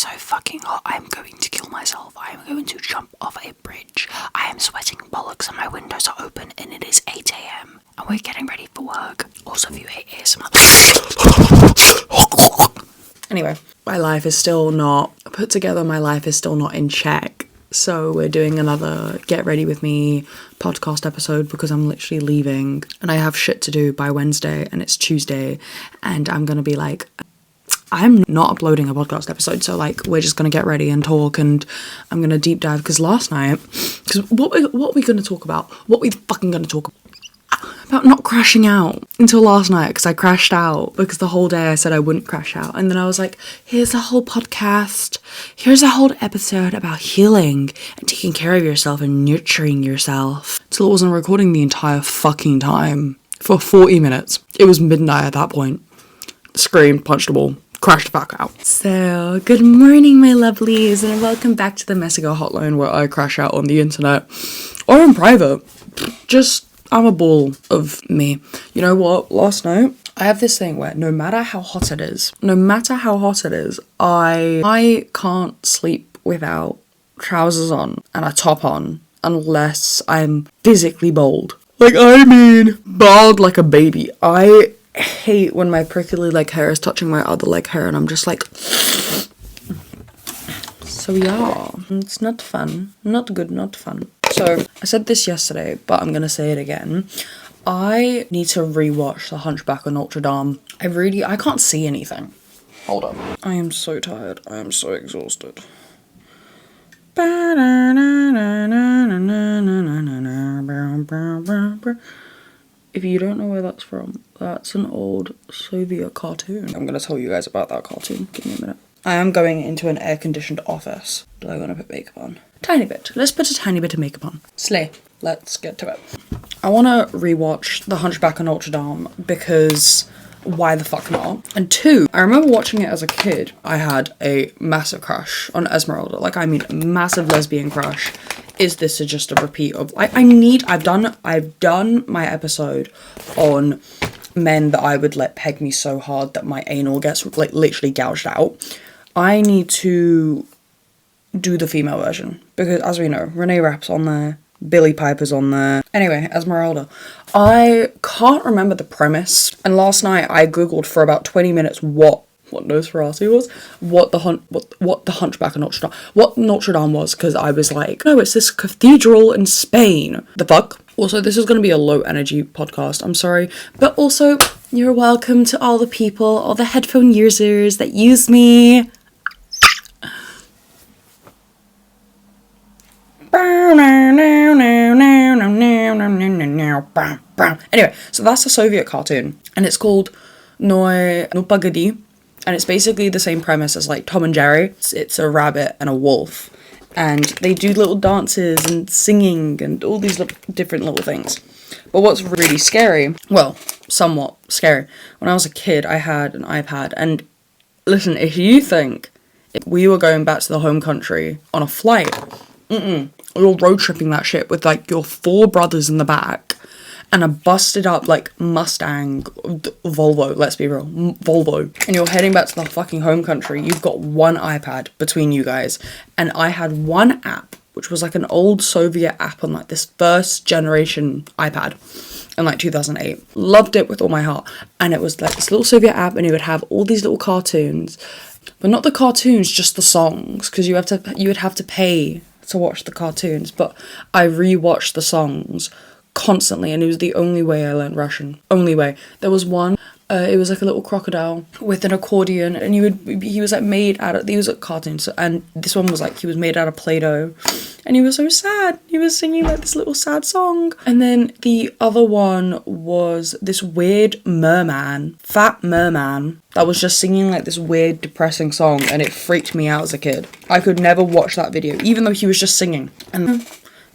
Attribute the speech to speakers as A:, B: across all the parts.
A: so fucking hot. I'm going to kill myself. I am going to jump off a bridge. I am sweating bollocks and my windows are open and it is 8 a.m. and we're getting ready for work. Also, if you hate ASMR. Anyway, my life is still not put together. My life is still not in check. So we're doing another Get Ready With Me podcast episode because I'm literally leaving and I have shit to do by Wednesday and it's Tuesday and I'm going to be like, I'm not uploading a podcast episode, so like we're just gonna get ready and talk, and I'm gonna deep dive because last night, because what are we gonna talk about? What we fucking gonna talk about not crashing out until last night because I crashed out because the whole day I said I wouldn't crash out, and then I was like, here's a whole podcast, here's a whole episode about healing and taking care of yourself and nurturing yourself, till it wasn't recording the entire fucking time for 40 minutes. It was midnight at that point. Screamed, punched a wall. Crashed back out. So, good morning, my lovelies, and welcome back to the Messy Girl Hotline where I crash out on the internet or in private. Just, I'm a ball of me. You know what? Last night, I have this thing where no matter how hot it is, I can't sleep without trousers on and a top on unless I'm physically bald. Like, I mean, bald like a baby. I hate when my prickly leg hair is touching my other leg hair and I'm just like, so yeah, it's not fun, not good, not fun. So I said this yesterday, but I'm gonna say it again. I need to rewatch The Hunchback of Notre Dame. I can't see anything. Hold up. I am so tired. I am so exhausted. If you don't know where that's from, that's an old Soviet cartoon. I'm going to tell you guys about that cartoon. Give me a minute. I am going into an air-conditioned office. Do I want to put makeup on? Tiny bit. Let's put a tiny bit of makeup on. Slay. Let's get to it. I want to rewatch The Hunchback of Notre Dame because why the fuck not? And two, I remember watching it as a kid. I had a massive crush on Esmeralda. Like, I mean, massive lesbian crush. Is this just a repeat of I've done my episode on men that I would let peg me so hard that my anal gets like literally gouged out. I need to do the female version because, as we know, Renee Rapp's on there, Billie Piper's on there. Anyway, Esmeralda. I can't remember the premise, and last night I googled for about 20 minutes what Nosferatu was, what the Hunchback of Notre Dame, what Notre Dame was, because I was like, no, it's this cathedral in Spain. The fuck? Also, this is going to be a low energy podcast, I'm sorry, but also, you're welcome to all the people, all the headphone users that use me. Anyway, so that's a Soviet cartoon, and it's called No Pagadi. And it's basically the same premise as like Tom and Jerry. It's a rabbit and a wolf. And they do little dances and singing and all these different little things. But what's really scary, well, somewhat scary, when I was a kid, I had an iPad. And listen, if you think we were going back to the home country on a flight, you're road tripping that shit with like your 4 brothers in the back. And a busted up, like, Mustang, Volvo, let's be real, Volvo. And you're heading back to the fucking home country. You've got one iPad between you guys. And I had one app, which was like an old Soviet app on like this first generation iPad in like 2008. Loved it with all my heart. And it was like this little Soviet app and it would have all these little cartoons. But not the cartoons, just the songs. Because you would have to pay to watch the cartoons. But I rewatched the songs constantly, and it was the only way I learned Russian. Only way. There was one, it was like a little crocodile with an accordion, and he was like made out of, these were cartoons, and this one was like, he was made out of Play-Doh, and he was so sad. He was singing like this little sad song. And then the other one was this weird fat merman, that was just singing like this weird depressing song, and it freaked me out as a kid. I could never watch that video, even though he was just singing. And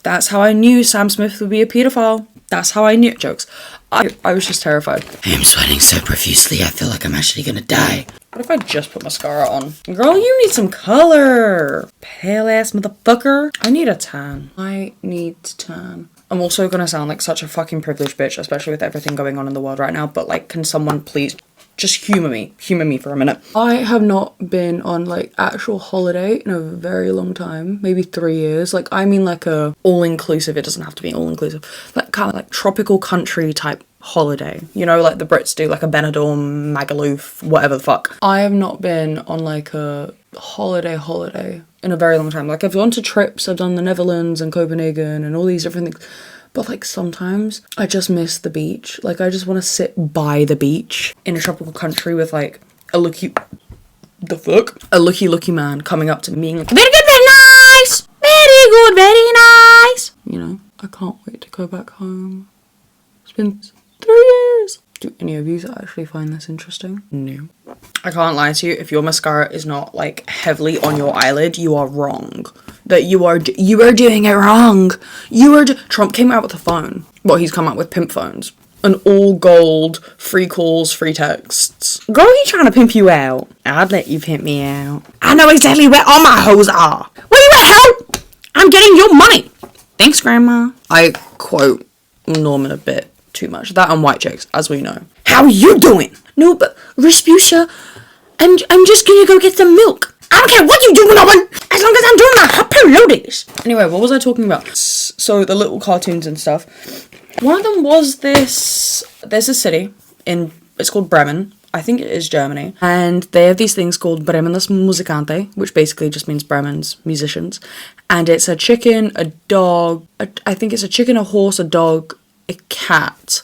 A: that's how I knew Sam Smith would be a paedophile. That's how I knew. Jokes. I was just terrified. I am sweating so profusely, I feel like I'm actually gonna die. What if I just put mascara on? Girl, you need some color. Pale ass motherfucker. I need a tan. I need tan. I'm also gonna sound like such a fucking privileged bitch, especially with everything going on in the world right now, but like, can someone please Just humour me for a minute. I have not been on like actual holiday in a very long time, maybe 3 years. Like I mean like a all-inclusive, it doesn't have to be all-inclusive, like kind of like tropical country type holiday, you know, like the Brits do, like a Benidorm, Magaluf, whatever the fuck. I have not been on like a holiday in a very long time. Like I've gone to trips, I've done the Netherlands and Copenhagen and all these different things, but like sometimes I just miss the beach. Like I just want to sit by the beach in a tropical country with like a looky man coming up to me and like, very good, very nice, very good, very nice, you know. I can't wait to go back home. It's been 3 years. Do any of you actually find this interesting? No. I can't lie to you, if your mascara is not like heavily on your eyelid, you are wrong. That you are doing it wrong. Trump came out with a phone. Well, he's come out with pimp phones. An all gold, free calls, free texts. Girl, he trying to pimp you out. I'd let you pimp me out. I know exactly where all my hoes are. Where you at, hoe? I'm getting your money. Thanks, Grandma. I quote Norman a bit too much. That and white chicks, as we know. How are you doing? No, but Respucia, I'm just gonna go get some milk. I don't care what you do, Norman, as long as I'm doing my hot Pilates. Anyway, what was I talking about? So the little cartoons and stuff. One of them was this. There's a city it's called Bremen. I think it is Germany. And they have these things called Bremenes Musikante, which basically just means Bremen's musicians. And it's a chicken, a dog, I think it's a chicken, a horse, a dog, a cat.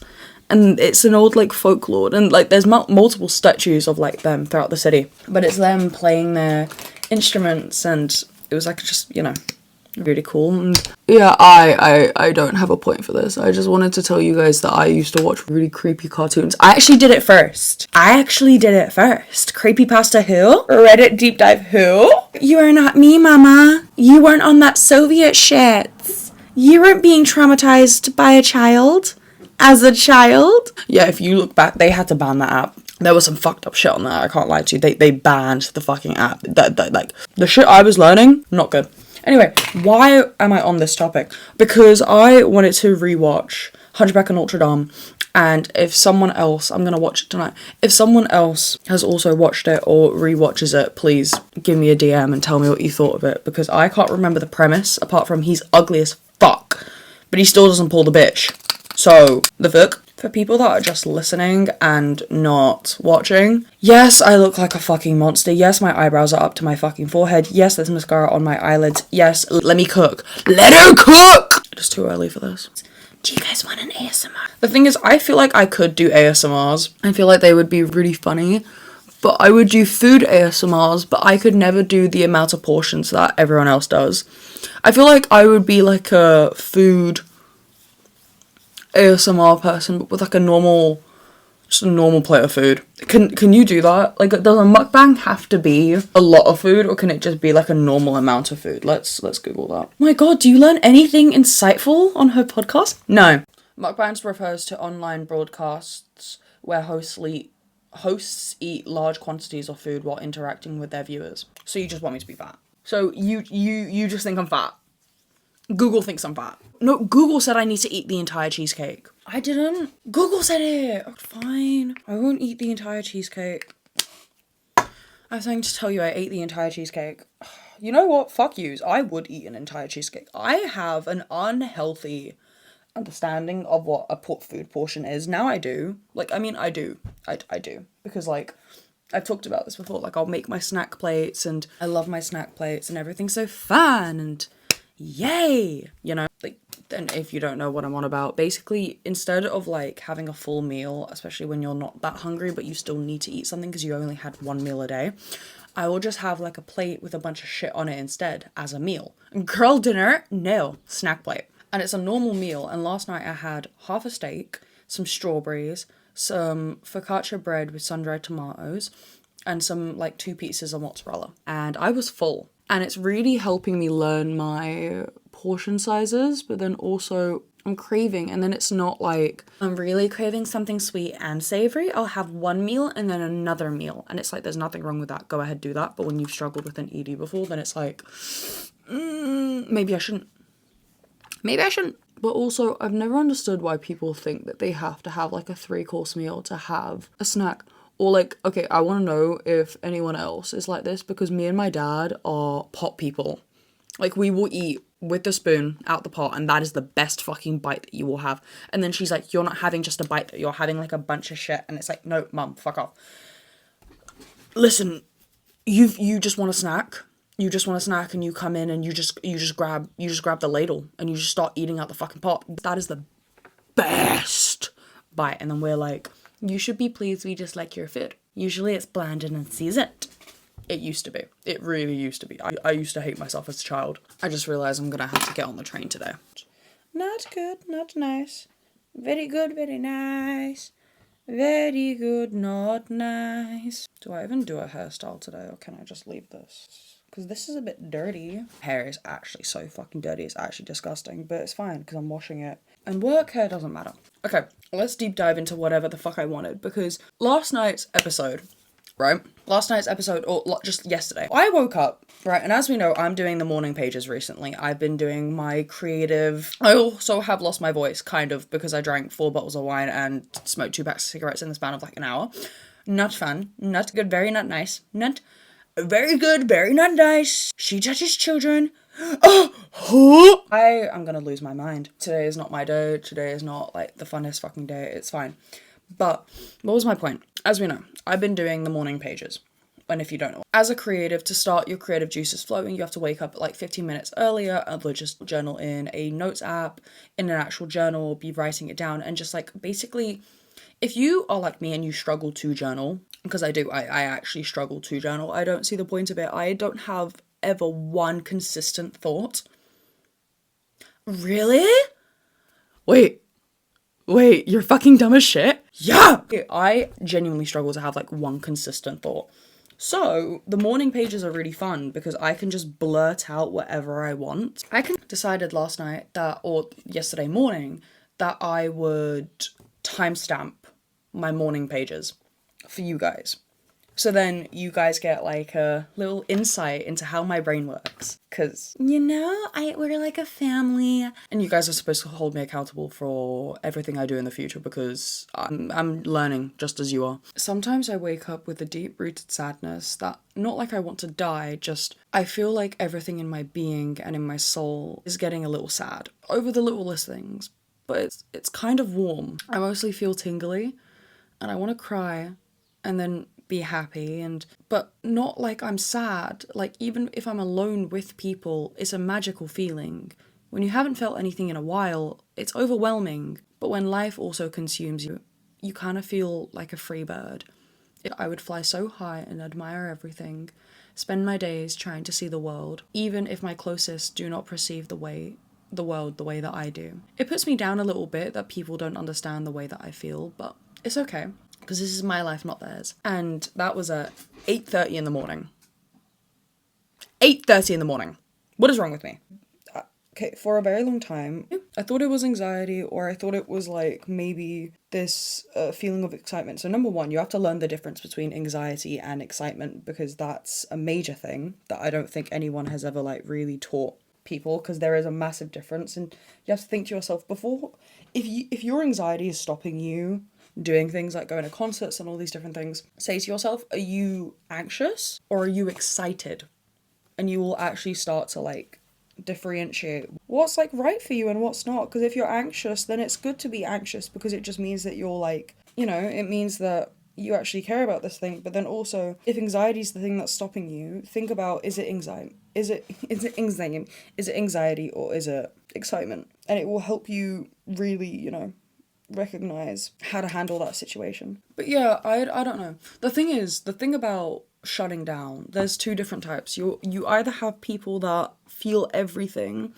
A: And it's an old like folklore, and like there's multiple statues of like them throughout the city, but it's them playing their instruments, and it was like just, you know, really cool. And yeah, I don't have a point for this. I just wanted to tell you guys that I used to watch really creepy cartoons. I actually did it first. Creepypasta who? Reddit deep dive who? You are not me, mama. You weren't on that Soviet shit. You weren't being traumatized by a child. As a child. Yeah, if you look back, they had to ban that app. There was some fucked up shit on there, I can't lie to you. They banned the fucking app. That like, the shit I was learning, not good. Anyway, why am I on this topic? Because I wanted to rewatch Hunchback of Notre Dame, and if someone else, I'm gonna watch it tonight, if someone else has also watched it or rewatches it, please give me a DM and tell me what you thought of it, because I can't remember the premise, apart from he's ugly as fuck, but he still doesn't pull the bitch. So, the fuck? For people that are just listening and not watching, yes, I look like a fucking monster. Yes, my eyebrows are up to my fucking forehead. Yes, there's mascara on my eyelids. Yes, let me cook. Let her cook! It's too early for this. Do you guys want an ASMR? The thing is, I feel like I could do ASMRs. I feel like they would be really funny. But I would do food ASMRs, but I could never do the amount of portions that everyone else does. I feel like I would be like a food ASMR person, but with like just a normal plate of food. Can you do that? Like, does a mukbang have to be a lot of food, or can it just be like a normal amount of food? Let's Google that. Oh my god, do you learn anything insightful on her podcast? No. Mukbangs refers to online broadcasts where hosts eat large quantities of food while interacting with their viewers. So you just want me to be fat. So you just think I'm fat. Google thinks I'm fat. No, Google said I need to eat the entire cheesecake. I didn't. Google said it. Oh, fine. I won't eat the entire cheesecake. I have something to tell you. I ate the entire cheesecake. You know what? Fuck yous. I would eat an entire cheesecake. I have an unhealthy understanding of what a food portion is. Now I do. Like, I mean, I do. I do. Because, like, I've talked about this before. Like, I'll make my snack plates, and I love my snack plates, and everything's so fun, and yay, you know. Like, then if you don't know what I'm on about, basically, instead of like having a full meal, especially when you're not that hungry but you still need to eat something because you only had one meal a day, I will just have like a plate with a bunch of shit on it instead as a meal. Girl dinner, no, snack plate. And it's a normal meal, and last night I had half a steak, some strawberries, some focaccia bread with sun-dried tomatoes, and some like 2 pieces of mozzarella, and I was full. And it's really helping me learn my portion sizes, but then also I'm craving, and then it's not like I'm really craving something sweet and savory. I'll have one meal and then another meal, and it's like there's nothing wrong with that. Go ahead, do that. But when you've struggled with an ED before, then it's like, maybe I shouldn't. But also, I've never understood why people think that they have to have like a 3-course meal to have a snack. Or like, okay, I want to know if anyone else is like this, because me and my dad are pot people. Like, we will eat with the spoon out the pot, and that is the best fucking bite that you will have. And then she's like, you're not having just a bite, you're having like a bunch of shit. And it's like, no, mum, fuck off. Listen, you just want a snack. You just want a snack, and you come in and you just grab the ladle and you just start eating out the fucking pot. That is the best bite. And then we're like, you should be pleased we just like your food. Usually it's bland and unseasoned. It used to be. It really used to be. I used to hate myself as a child. I just realised I'm gonna have to get on the train today. Not good, not nice. Very good, very nice. Very good, not nice. Do I even do a hairstyle today, or can I just leave this? Because this is a bit dirty. Hair is actually so fucking dirty. It's actually disgusting, but it's fine because I'm washing it. And work hair doesn't matter. Okay, let's deep dive into whatever the fuck I wanted, because last night's episode, right? Or just yesterday, I woke up, right? And as we know, I'm doing the morning pages recently. I've been doing my creative. I also have lost my voice, kind of, because I drank 4 bottles of wine and smoked 2 packs of cigarettes in the span of like an hour. Not fun. Not good. Very not nice. Not very good. Very not nice. She touches children. I'm gonna lose my mind. Today is not my day. Today is not like the funnest fucking day. It's fine. But what was my point? As we know, I've been doing the morning pages. And if you don't know, as a creative, to start your creative juices flowing, you have to wake up like 15 minutes earlier and just journal in a notes app, in an actual journal, be writing it down, and just like basically, if you are like me and you struggle to journal, because I do, I actually struggle to journal, I don't see the point of it. I don't have ever one consistent thought. Really? Wait, you're fucking dumb as shit? Yeah! I genuinely struggle to have like one consistent thought. So the morning pages are really fun because I can just blurt out whatever I want. I decided last night or yesterday morning, that I would timestamp my morning pages for you guys. So then you guys get like a little insight into how my brain works. Because, we're like a family. And you guys are supposed to hold me accountable for everything I do in the future, because I'm learning just as you are. Sometimes I wake up with a deep-rooted sadness that, not like I want to die, just I feel like everything in my being and in my soul is getting a little sad over the littlest things. But it's kind of warm. I mostly feel tingly and I want to cry and then be happy, but not like I'm sad. Like, even if I'm alone with people, it's a magical feeling. When you haven't felt anything in a while, it's overwhelming. But when life also consumes you, you kind of feel like a free bird. I would fly so high and admire everything, spend my days trying to see the world, even if my closest do not perceive the world the way that I do. It puts me down a little bit that people don't understand the way that I feel, but it's okay, because this is my life, not theirs. And that was at 8:30 in the morning. 8:30 in the morning. What is wrong with me? Okay, for a very long time, I thought it was anxiety, or I thought it was like maybe this feeling of excitement. So number one, you have to learn the difference between anxiety and excitement, because that's a major thing that I don't think anyone has ever like really taught people, because there is a massive difference. And you have to think to yourself before, if your anxiety is stopping you doing things like going to concerts and all these different things, say to yourself, are you anxious or are you excited? And you will actually start to like differentiate what's like right for you and what's not. Because if you're anxious, then it's good to be anxious, because it just means that you're like, it means that you actually care about this thing. But then also, if anxiety is the thing that's stopping you, think about, is it anxiety? Is it anxiety or is it excitement? And it will help you really, recognize how to handle that situation. But yeah, I don't know. The thing about shutting down, there's 2 different types. You either have people that feel everything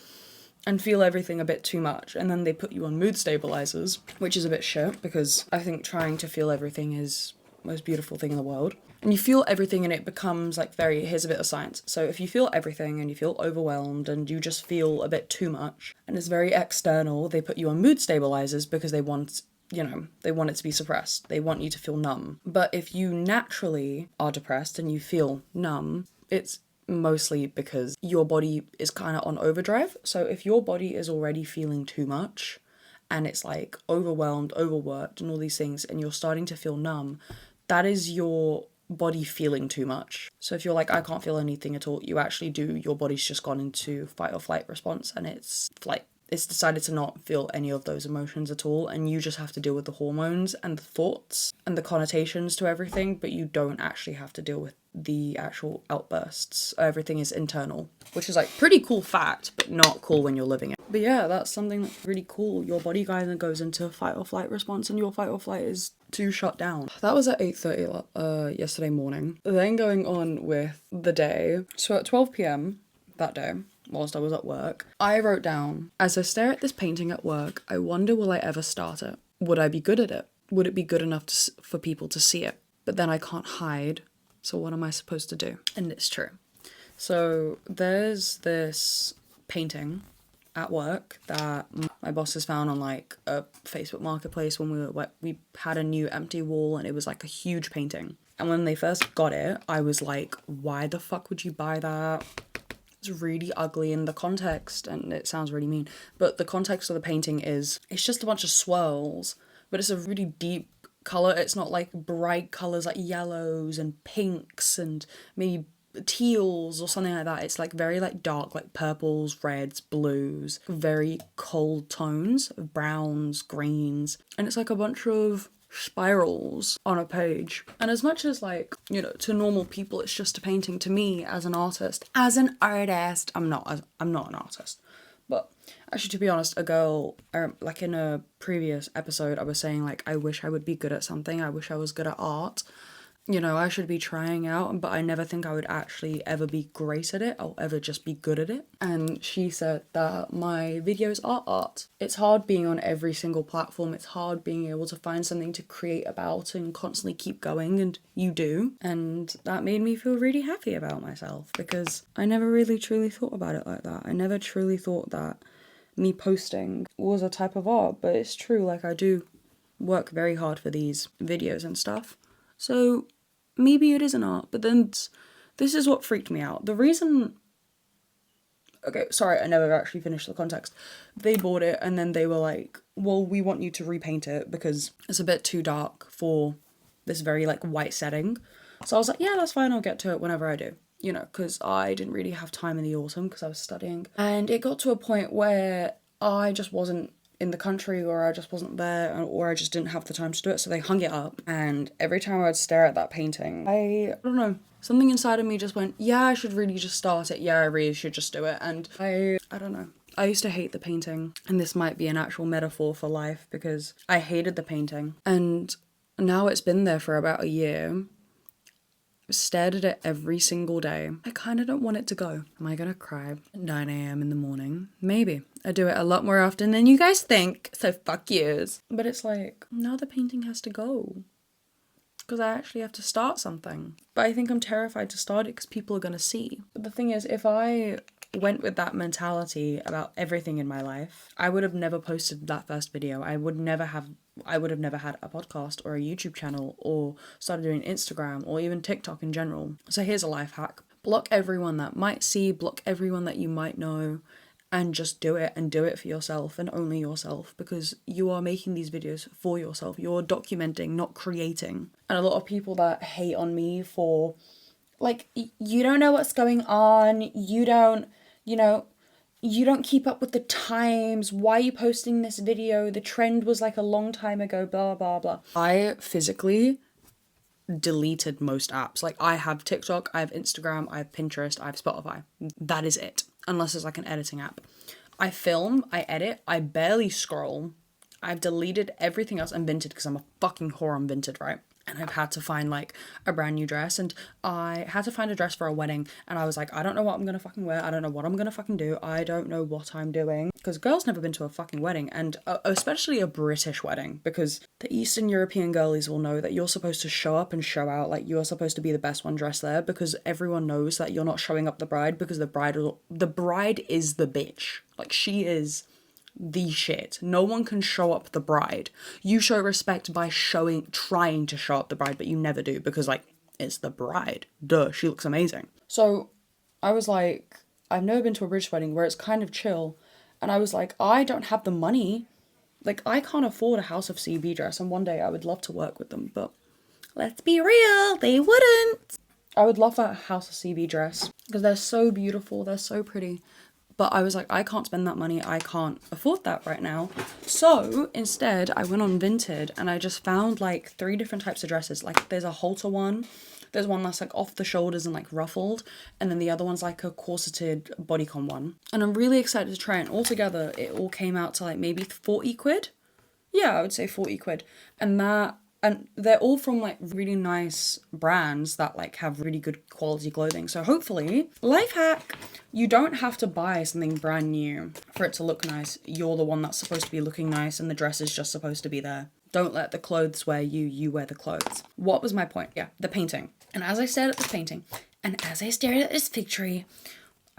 A: and feel everything a bit too much, and then they put you on mood stabilizers, which is a bit shit, because I think trying to feel everything is the most beautiful thing in the world. And you feel everything and it becomes like here's a bit of science. So if you feel everything and you feel overwhelmed and you just feel a bit too much and it's very external, they put you on mood stabilizers because they want it to be suppressed. They want you to feel numb. But if you naturally are depressed and you feel numb, it's mostly because your body is kind of on overdrive. So if your body is already feeling too much and it's like overwhelmed, overworked and all these things, and you're starting to feel numb, that is your body feeling too much. So if you're like, I can't feel anything at all, you actually do. Your body's just gone into fight or flight response, and it's flight. It's decided to not feel any of those emotions at all, and you just have to deal with the hormones and the thoughts and the connotations to everything, but you don't actually have to deal with the actual outbursts. Everything is internal, which is like pretty cool fact, but not cool when you're living it. But yeah, that's something that's really cool. Your body kind of goes into fight or flight response, and your fight or flight is to shut down. That was at 8:30 yesterday morning. Then going on with the day. So at 12 p.m. that day, whilst I was at work, I wrote down, as I stare at this painting at work, I wonder will I ever start it? Would I be good at it? Would it be good enough for people to see it? But then I can't hide, so what am I supposed to do? And it's true. So there's this painting at work that my boss has found on like a Facebook marketplace when we had a new empty wall, and it was like a huge painting. And when they first got it, I was like, why the fuck would you buy that? It's really ugly in the context, and it sounds really mean, but the context of the painting is, it's just a bunch of swirls, but it's a really deep colour. It's not like bright colours like yellows and pinks and maybe teals or something like that. It's like very like dark, like purples, reds, blues, very cold tones of browns, greens, and it's like a bunch of spirals on a page. And as much as like, you know, to normal people it's just a painting, to me as an artist, I'm not an artist. But actually, to be honest, a girl, like in a previous episode, I was saying like, I wish I would be good at something. I wish I was good at art. You know, I should be trying out, but I never think I would actually ever be great at it. I'll ever just be good at it. And she said that my videos are art. It's hard being on every single platform. It's hard being able to find something to create about and constantly keep going, and you do. And that made me feel really happy about myself, because I never really truly thought about it like that. I never truly thought that me posting was a type of art, but it's true, like I do work very hard for these videos and stuff. So maybe it is an art, but then this is what freaked me out. The reason... Okay, sorry, I never actually finished the context. They bought it and then they were like, well, we want you to repaint it because it's a bit too dark for this very like white setting. So I was like, yeah, that's fine, I'll get to it whenever I do. You know, because I didn't really have time in the autumn because I was studying. And it got to a point where I just wasn't in the country, or I just wasn't there, or I just didn't have the time to do it, so they hung it up. And every time I would stare at that painting, I don't know, something inside of me just went, yeah, I should really just start it, yeah, I really should just do it. And I don't know, I used to hate the painting, and this might be an actual metaphor for life, because I hated the painting, and now it's been there for about a year. Stared at it every single day. I kind of don't want it to go. Am I gonna cry at 9 a.m. in the morning? Maybe. I do it a lot more often than you guys think, so fuck yous. But it's like, now the painting has to go, because I actually have to start something. But I think I'm terrified to start it because people are gonna see. But the thing is, if I went with that mentality about everything in my life, I would have never posted that first video. I would have never had a podcast or a YouTube channel or started doing Instagram or even TikTok in general. So here's a life hack. Block everyone that might see, block everyone that you might know, and just do it, and do it for yourself and only yourself, because you are making these videos for yourself. You're documenting, not creating. And a lot of people that hate on me for like, you don't know what's going on, you don't keep up with the times, why are you posting this video, the trend was like a long time ago, blah, blah, blah. I physically deleted most apps. Like, I have TikTok, I have Instagram, I have Pinterest, I have Spotify. That is it, unless it's like an editing app. I film, I edit, I barely scroll. I've deleted everything else. I'm Vinted because I'm a fucking whore on Vinted, right? And I've had to find like a brand new dress, and I had to find a dress for a wedding, and I was like, I don't know what I'm gonna fucking wear, I don't know what I'm gonna fucking do, I don't know what I'm doing, because girls never been to a fucking wedding, and especially a British wedding, because the Eastern European girlies will know that you're supposed to show up and show out, like you're supposed to be the best one dressed there, because everyone knows that you're not showing up the bride, because the bride is the bitch, like she is the shit. No one can show up the bride. You show respect by trying to show up the bride, but you never do, because like, it's the bride. Duh, she looks amazing. So I was like, I've never been to a British wedding where it's kind of chill, and I was like, I don't have the money. Like, I can't afford a House of CB dress, and one day I would love to work with them, but Let's be real, they wouldn't. I would love a House of CB dress because they're so beautiful, they're so pretty. But I was like, I can't spend that money, I can't afford that right now. So instead, I went on Vinted and I just found like 3 different types of dresses. Like there's a halter one, there's one that's like off the shoulders and like ruffled, and then the other one's like a corseted bodycon one. And I'm really excited to try it. And altogether, it all came out to like maybe 40 quid. Yeah, I would say 40 quid. And they're all from like really nice brands that like have really good quality clothing. So hopefully, life hack, you don't have to buy something brand new for it to look nice. You're the one that's supposed to be looking nice and the dress is just supposed to be there. Don't let the clothes wear you, you wear the clothes. What was my point? Yeah, the painting. And as I stared at this painting, and as I stared at this fig tree,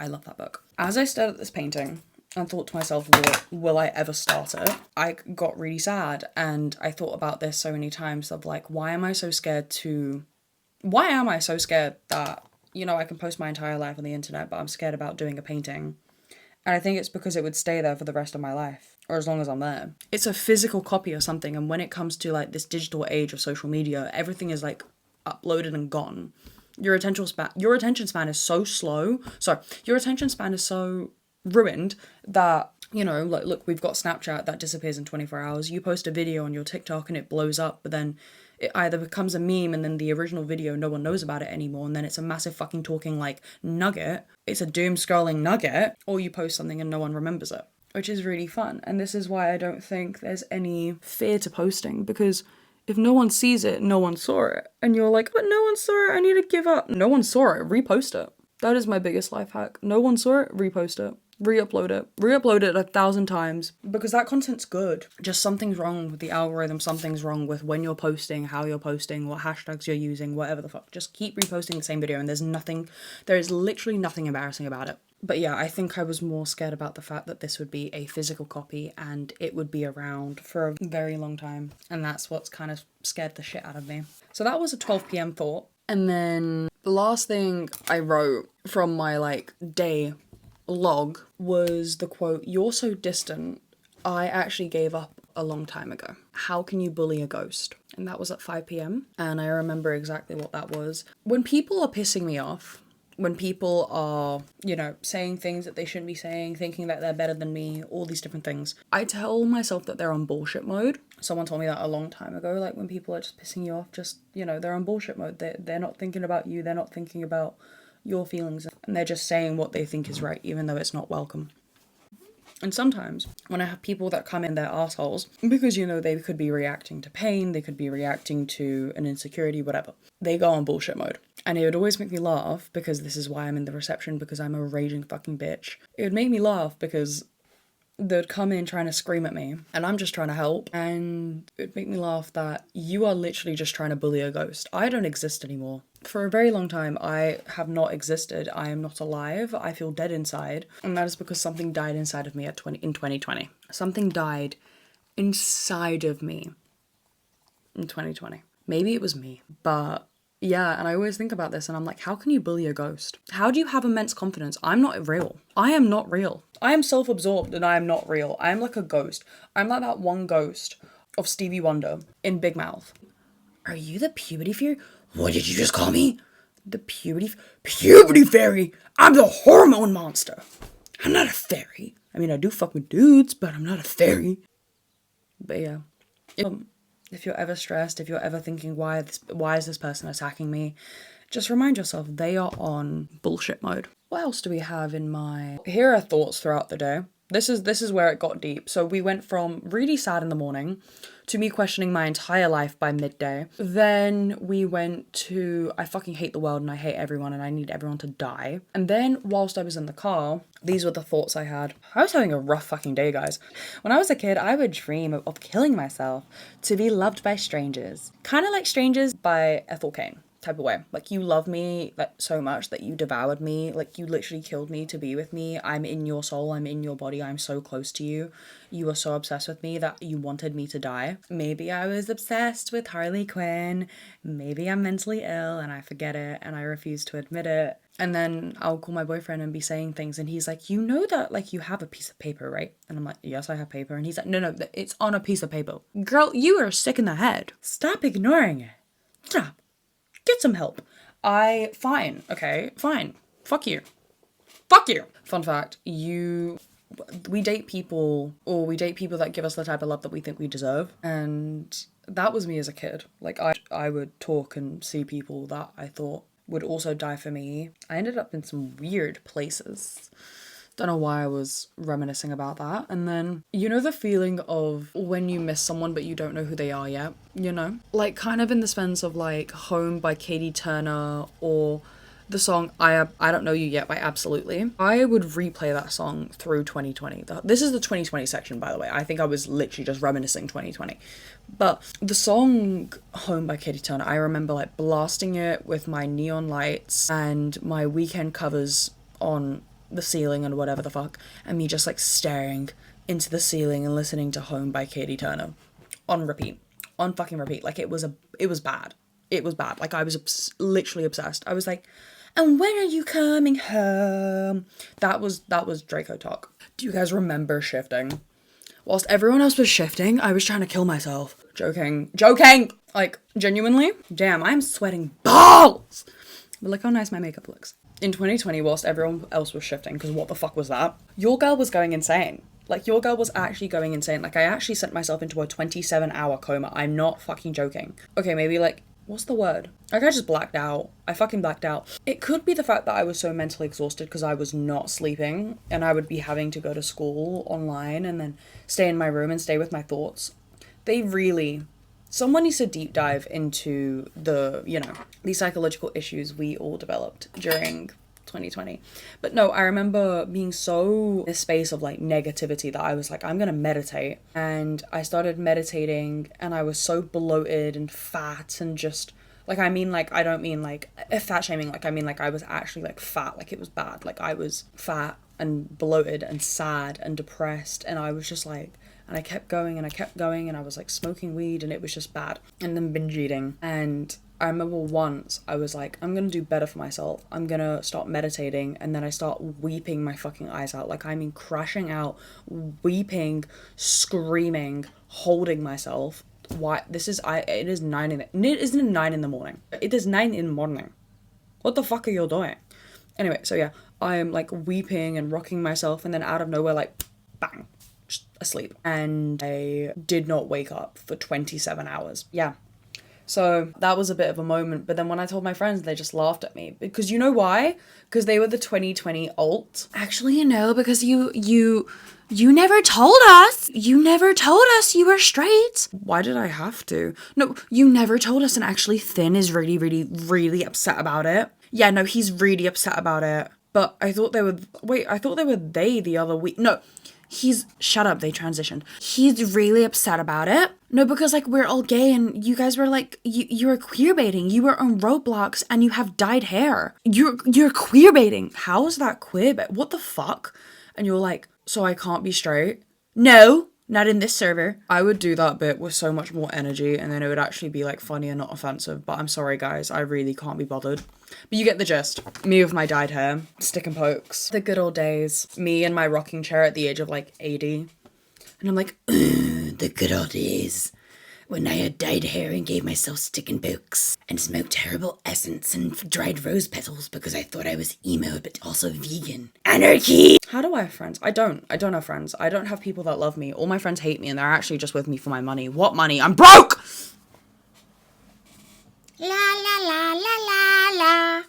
A: I love that book. As I stared at this painting, and thought to myself, will I ever start it? I got really sad, and I thought about this so many times of like, why am I so scared that, you know, I can post my entire life on the internet, but I'm scared about doing a painting? And I think it's because it would stay there for the rest of my life, or as long as I'm there. It's a physical copy of something, and when it comes to like this digital age of social media, everything is like uploaded and gone. Your attention span is so slow. Sorry, your attention span is so ruined that, you know, like, look, we've got Snapchat that disappears in 24 hours. You post a video on your TikTok and it blows up, but then it either becomes a meme and then the original video, no one knows about it anymore, and then it's a massive fucking talking like nugget. It's a doom scrolling nugget, or you post something and no one remembers it, which is really fun. And this is why I don't think there's any fear to posting, because if no one sees it, no one saw it. And you're like, but no one saw it, I need to give up. No one saw it, repost it. That is my biggest life hack. No one saw it, repost it. Re-upload it 1,000 times, because that content's good. Just something's wrong with the algorithm, something's wrong with when you're posting, how you're posting, what hashtags you're using, whatever the fuck. Just keep reposting the same video, and there is literally nothing embarrassing about it. But yeah, I think I was more scared about the fact that this would be a physical copy and it would be around for a very long time, and that's what's kind of scared the shit out of me. So that was a 12 p.m. thought. And then the last thing I wrote from my like day log was the quote, "You're so distant, I actually gave up a long time ago. How can you bully a ghost?" And that was at 5 p.m. And I remember exactly what that was. When people are pissing me off, when people are, you know, saying things that they shouldn't be saying, thinking that they're better than me, all these different things, I tell myself that they're on bullshit mode. Someone told me that a long time ago, like when people are just pissing you off, just, you know, they're on bullshit mode. They're not thinking about you, they're not thinking about your feelings, and they're just saying what they think is right, even though it's not welcome. And sometimes when I have people that come in, they're assholes, because, you know, they could be reacting to pain, they could be reacting to an insecurity, whatever. They go on bullshit mode. And it would always make me laugh, because this is why I'm in the reception, because I'm a raging fucking bitch. It would make me laugh because they'd come in trying to scream at me, and I'm just trying to help, and it'd make me laugh that you are literally just trying to bully a ghost. I don't exist anymore. For a very long time, I have not existed. I am not alive. I feel dead inside, and that is because something died inside of me in 2020. Something died inside of me in 2020. Maybe it was me, but yeah, and I always think about this and I'm like, how can you bully a ghost? How do you have immense confidence? I'm not real. I am not real. I am self-absorbed and I am not real. I am like a ghost. I'm like that one ghost of Stevie Wonder in Big Mouth. Are you the puberty fairy? What did you just call me? The puberty fairy? I'm the hormone monster. I'm not a fairy. I mean, I do fuck with dudes, but I'm not a fairy. But yeah. If you're ever stressed, if you're ever thinking, why is this person attacking me? Just remind yourself they are on bullshit mode. What else do we have in my... Here are thoughts throughout the day. This is where it got deep. So we went from really sad in the morning to me questioning my entire life by midday. Then we went to, I fucking hate the world and I hate everyone and I need everyone to die. And then whilst I was in the car, these were the thoughts I had. I was having a rough fucking day, guys. When I was a kid, I would dream of killing myself to be loved by strangers. Kind of like Strangers by Ethel Cain type of way. Like, you love me like so much that you devoured me, like you literally killed me to be with me. I'm in your soul, I'm in your body, I'm so close to you. You were so obsessed with me that you wanted me to die. Maybe I was obsessed with Harley Quinn, maybe I'm mentally ill and I forget it and I refuse to admit it. And then I'll call my boyfriend and be saying things and he's like, you know that like you have a piece of paper, right? And I'm like, yes, I have paper. And he's like, no, it's on a piece of paper. Girl, you are sick in the head. Stop ignoring it. Stop. Get some help. Fine, okay, fine. Fuck you. Fuck you. Fun fact, we date people, or we date people that give us the type of love that we think we deserve. And that was me as a kid. Like, I would talk and see people that I thought would also die for me. I ended up in some weird places. Don't know why I was reminiscing about that. And then, you know the feeling of when you miss someone but you don't know who they are yet, you know? Like, kind of in the sense of like Home by Katie Turner, or the song I Don't Know You Yet by Absolutely. I would replay that song through 2020. This is the 2020 section, by the way. I think I was literally just reminiscing 2020. But the song Home by Katie Turner, I remember like blasting it with my neon lights and my weekend covers on the ceiling and whatever the fuck, and me just like staring into the ceiling and listening to Home by Katie Turner on repeat, on fucking repeat. Like it was bad. It was bad. Like I was literally obsessed. I was like, and when are you coming home? That was Draco talk. Do you guys remember shifting? Whilst everyone else was shifting, I was trying to kill myself. Joking. Like genuinely, damn, I'm sweating balls. But look how nice my makeup looks. In 2020, whilst everyone else was shifting, because what the fuck was that? Your girl was going insane. Like, your girl was actually going insane. Like, I actually sent myself into a 27-hour coma. I'm not fucking joking. Okay, maybe, like, what's the word? Like, I just blacked out. I fucking blacked out. It could be the fact that I was so mentally exhausted because I was not sleeping, and I would be having to go to school online and then stay in my room and stay with my thoughts. Someone needs to deep dive into these psychological issues we all developed during 2020. But no, I remember being so in this space of like negativity that I was like, I'm gonna meditate. And I started meditating and I was so bloated and fat and just like, I mean, like, I don't mean like fat shaming. Like, I mean, like, I was actually like fat, like it was bad. Like I was fat and bloated and sad and depressed. And I was just like, and I kept going and I was like smoking weed and it was just bad. And then binge eating. And I remember once I was like, I'm gonna do better for myself. I'm gonna start meditating. And then I start weeping my fucking eyes out. Like, I mean, crashing out, weeping, screaming, holding myself. Why? It is 9 in the, it isn't 9 in the morning. It is 9 in the morning. What the fuck are you doing? Anyway, so yeah, I'm like weeping and rocking myself. And then out of nowhere, like, bang. Asleep, and I did not wake up for 27 hours. Yeah. So that was a bit of a moment, but then when I told my friends, they just laughed at me. Because you know why? Because they were the 2020 alt. Actually, because you never told us. You never told us you were straight. Why did I have to? No, you never told us, and actually Thin is really, really, really upset about it. Yeah, no, he's really upset about it. But I thought they were the other week. No. Shut up, they transitioned. He's really upset about it. No, because like we're all gay and you guys were like, you were queer baiting. You were on Roblox and you have dyed hair. You're queer baiting. How is that queer bait? What the fuck? And you're like, so I can't be straight? No, not in this server. I would do that bit with so much more energy and then it would actually be like funny and not offensive. But I'm sorry guys, I really can't be bothered. But you get the gist. Me with my dyed hair, stick and pokes. The good old days. Me in my rocking chair at the age of like 80. And I'm like, the good old days. When I had dyed hair and gave myself stick and pokes. And smoked herbal essence and dried rose petals because I thought I was emo but also vegan. Anarchy! How do I have friends? I don't have friends. I don't have people that love me. All my friends hate me and they're actually just with me for my money. What money? I'm broke! La la la la la la.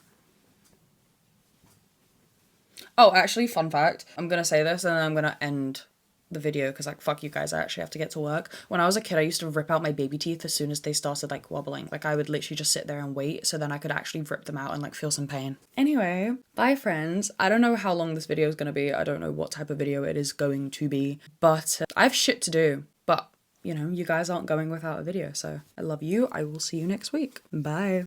A: Oh, actually, fun fact. I'm gonna say this and then I'm gonna end the video because like fuck you guys, I actually have to get to work. When I was a kid, I used to rip out my baby teeth as soon as they started like wobbling. Like I would literally just sit there and wait so then I could actually rip them out and like feel some pain. Anyway, bye friends. I don't know how long this video is gonna be. I don't know what type of video it is going to be, but I have shit to do. But you guys aren't going without a video, so I love you. I will see you next week. Bye.